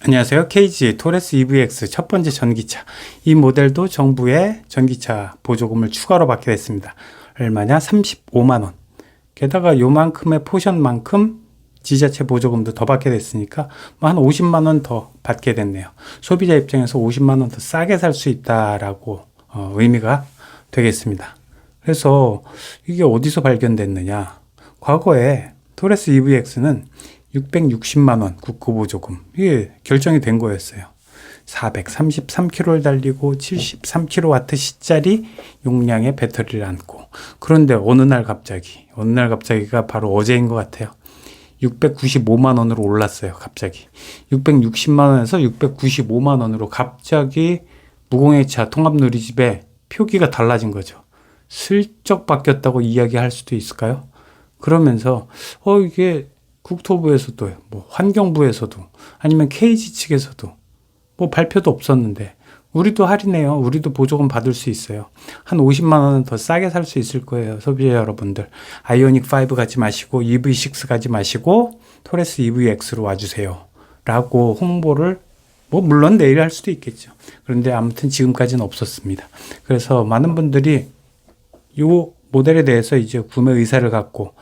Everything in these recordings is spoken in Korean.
안녕하세요. KG 토레스 EVX 첫 번째 전기차. 이 모델도 정부의 전기차 보조금을 추가로 받게 됐습니다. 얼마냐? 35만원. 게다가 요만큼의 포션만큼 지자체 보조금도 더 받게 됐으니까 한 50만원 더 받게 됐네요. 소비자 입장에서 50만원 더 싸게 살 수 있다라고 의미가 되겠습니다. 그래서 이게 어디서 발견됐느냐? 과거에 토레스 EVX는 660만원 국고보조금 이게 결정이 된 거였어요. 433km를 달리고 73kWh짜리 용량의 배터리를 안고, 그런데 어느 날 갑자기가 바로 어제인 것 같아요. 695만원으로 올랐어요. 갑자기 660만원에서 695만원으로 갑자기 무공해차 통합누리집에 표기가 달라진 거죠. 슬쩍 바뀌었다고 이야기할 수도 있을까요? 그러면서 이게 국토부에서도 환경부에서도 아니면 KG 측에서도 발표도 없었는데 우리도 할인해요. 우리도 보조금 받을 수 있어요. 한 50만 원은 더 싸게 살 수 있을 거예요. 소비자 여러분들. 아이오닉 5 가지 마시고 EV6 가지 마시고 토레스 EVX로 와주세요. 라고 홍보를 물론 내일 할 수도 있겠죠. 그런데 아무튼 지금까지는 없었습니다. 그래서 많은 분들이 요 모델에 대해서 이제 구매 의사를 갖고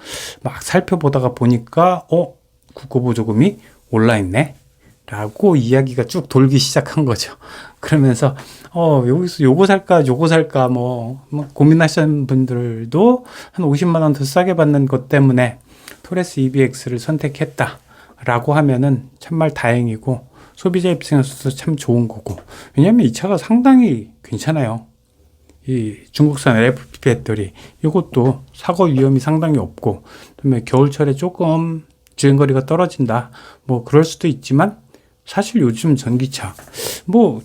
막 살펴보다가 보니까 국고보조금이 올라있네 라고 이야기가 쭉 돌기 시작한 거죠. 그러면서 여기서 요거 살까 고민하시는 분들도 한 50만 원 더 싸게 받는 것 때문에 토레스 EVX를 선택했다 라고 하면은 참말 다행이고 소비자 입장에서도 참 좋은 거고, 왜냐면 이 차가 상당히 괜찮아요. 이 중국산 LFP 배터리 이것도 사고 위험이 상당히 없고, 그다음에 겨울철에 조금 주행거리가 떨어진다 그럴 수도 있지만, 사실 요즘 전기차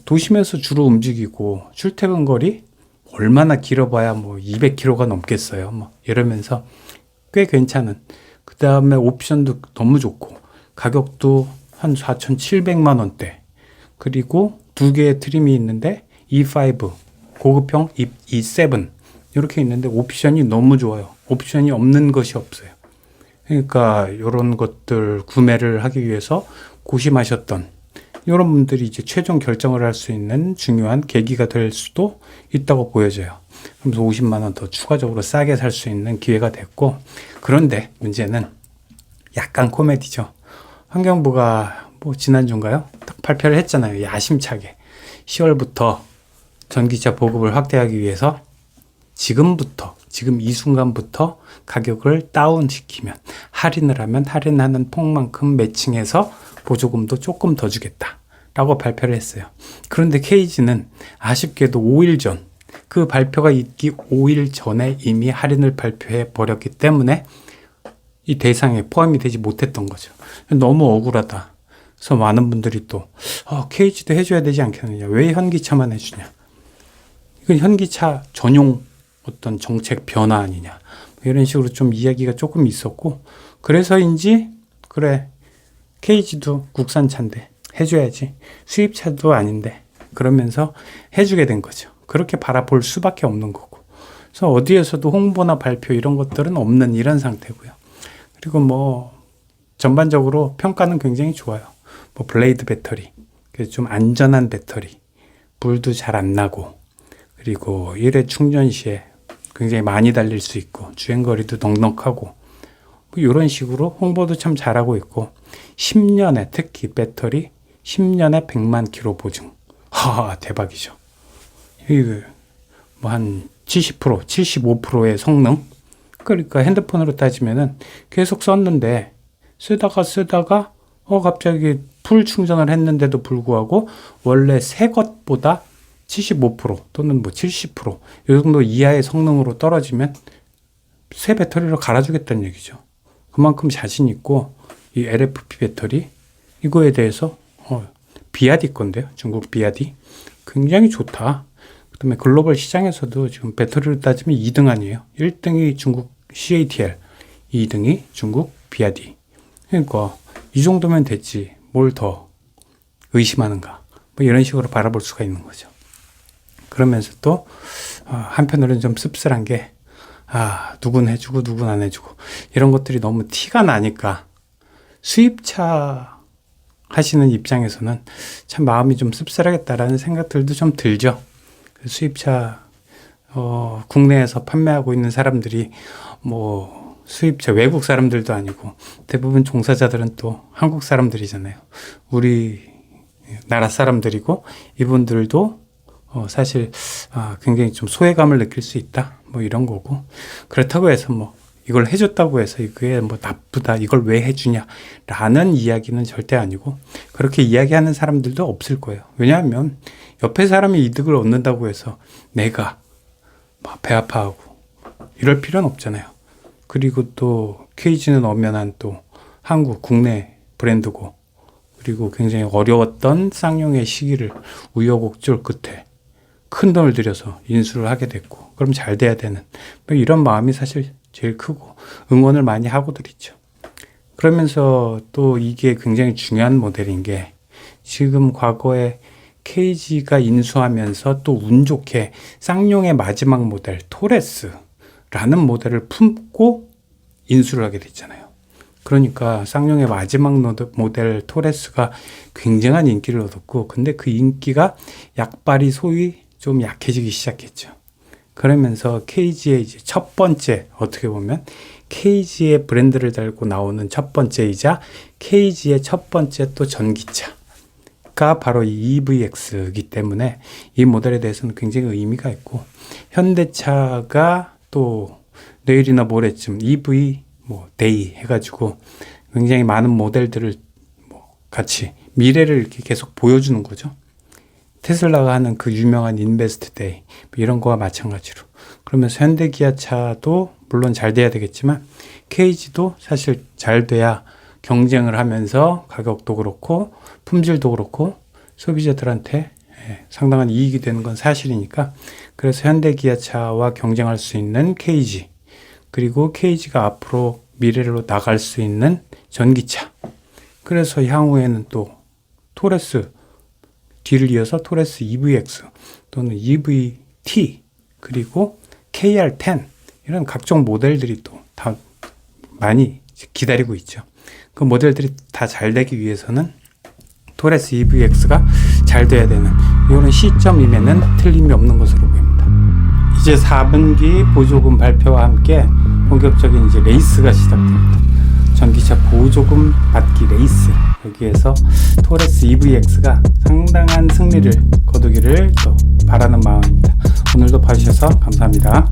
도심에서 주로 움직이고 출퇴근 거리 얼마나 길어봐야 200km가 넘겠어요. 이러면서 꽤 괜찮은, 그 다음에 옵션도 너무 좋고 가격도 한 4,700만 원대, 그리고 두 개의 트림이 있는데 E5 고급형, E7 이렇게 있는데 옵션이 너무 좋아요. 옵션이 없는 것이 없어요. 그러니까 이런 것들 구매를 하기 위해서 고심하셨던 이런 분들이 이제 최종 결정을 할 수 있는 중요한 계기가 될 수도 있다고 보여져요. 그래서 50만 원 더 추가적으로 싸게 살 수 있는 기회가 됐고, 그런데 문제는 약간 코미디죠. 환경부가 지난주인가요? 딱 발표를 했잖아요. 야심차게 10월부터 전기차 보급을 확대하기 위해서 지금 이 순간부터 가격을 다운시키면, 할인을 하면 할인하는 폭만큼 매칭해서 보조금도 조금 더 주겠다라고 발표를 했어요. 그런데 KG는 아쉽게도 5일 전, 그 발표가 있기 5일 전에 이미 할인을 발표해 버렸기 때문에 이 대상에 포함이 되지 못했던 거죠. 너무 억울하다. 그래서 많은 분들이 또 KG도 해줘야 되지 않겠느냐, 왜 현기차만 해주냐, 이건 현기차 전용 어떤 정책 변화 아니냐, 이런 식으로 좀 이야기가 조금 있었고, 그래서인지 그래 KG도 국산차인데 해줘야지, 수입차도 아닌데, 그러면서 해주게 된 거죠. 그렇게 바라볼 수밖에 없는 거고, 그래서 어디에서도 홍보나 발표 이런 것들은 없는 이런 상태고요. 그리고 전반적으로 평가는 굉장히 좋아요. 블레이드 배터리, 좀 안전한 배터리, 불도 잘 안 나고, 그리고 일회 충전 시에 굉장히 많이 달릴 수 있고 주행거리도 넉넉하고, 이런 식으로 홍보도 참 잘하고 있고, 10년에 특히 배터리 10년에 100만 킬로 보증. 대박이죠. 한 70%, 75%의 성능. 그러니까 핸드폰으로 따지면은 계속 썼는데 쓰다가 갑자기 풀 충전을 했는데도 불구하고 원래 새 것보다 75% 또는 70% 이 정도 이하의 성능으로 떨어지면 새 배터리로 갈아주겠다는 얘기죠. 그만큼 자신 있고, 이 LFP 배터리 이거에 대해서 비아디 건데요. 중국 비아디 굉장히 좋다. 그다음에 글로벌 시장에서도 지금 배터리로 따지면 2등 아니에요. 1등이 중국 CATL, 2등이 중국 비아디. 그러니까 이 정도면 됐지 뭘 더 의심하는가, 이런 식으로 바라볼 수가 있는 거죠. 그러면서 또 한편으로는 좀 씁쓸한 게, 누군 해주고 누군 안 해주고 이런 것들이 너무 티가 나니까 수입차 하시는 입장에서는 참 마음이 좀 씁쓸하겠다라는 생각들도 좀 들죠. 수입차 국내에서 판매하고 있는 사람들이 뭐 수입차 외국 사람들도 아니고 대부분 종사자들은 또 한국 사람들이잖아요. 우리 나라 사람들이고 이분들도 사실 굉장히 좀 소외감을 느낄 수 있다. 뭐 이런 거고 그렇다고 해서 뭐 이걸 해줬다고 해서 이게 뭐 나쁘다 이걸 왜 해주냐라는 이야기는 절대 아니고 그렇게 이야기하는 사람들도 없을 거예요. 왜냐하면 옆에 사람이 이득을 얻는다고 해서 내가 막 배 아파하고 이럴 필요는 없잖아요. 그리고 또 KG는 엄연한 또 한국 국내 브랜드고 그리고 굉장히 어려웠던 쌍용의 시기를 우여곡절 끝에 큰 돈을 들여서 인수를 하게 됐고 그럼 잘 돼야 되는 뭐 이런 마음이 사실 제일 크고 응원을 많이 하고들 있죠. 그러면서 또 이게 굉장히 중요한 모델인 게 지금 과거에 KG가 인수하면서 또 운 좋게 쌍용의 마지막 모델 토레스라는 모델을 품고 인수를 하게 됐잖아요. 그러니까 쌍용의 마지막 모델 토레스가 굉장한 인기를 얻었고 근데 그 인기가 약발이 소위 좀 약해지기 시작했죠. 그러면서 KG의 이제 첫 번째 어떻게 보면 KG의 브랜드를 달고 나오는 첫 번째이자 KG의 첫 번째 또 전기차가 바로 이 EVX이기 때문에 이 모델에 대해서는 굉장히 의미가 있고 현대차가 또 내일이나 모레쯤 EV 뭐 데이 해가지고 굉장히 많은 모델들을 뭐 같이 미래를 이렇게 계속 보여주는 거죠. 테슬라가 하는 그 유명한 인베스트 데이 이런 거와 마찬가지로 그러면서 현대기아차도 물론 잘 돼야 되겠지만 KG도 사실 잘 돼야 경쟁을 하면서 가격도 그렇고 품질도 그렇고 소비자들한테 상당한 이익이 되는 건 사실이니까 그래서 현대기아차와 경쟁할 수 있는 KG 그리고 KG가 앞으로 미래로 나갈 수 있는 전기차 그래서 향후에는 또 토레스 뒤를 이어서 토레스 EVX 또는 EVT 그리고 KR10 이런 각종 모델들이 또 다 많이 기다리고 있죠. 그 모델들이 다 잘 되기 위해서는 토레스 EVX가 잘 돼야 되는 이런 시점임에는 틀림이 없는 것으로 보입니다. 이제 4분기 보조금 발표와 함께 본격적인 이제 레이스가 시작됩니다. 전기차 보조금 받기 레이스 여기에서 토레스 EVX가 상당한 승리를 거두기를 또 바라는 마음입니다. 오늘도 봐주셔서 감사합니다.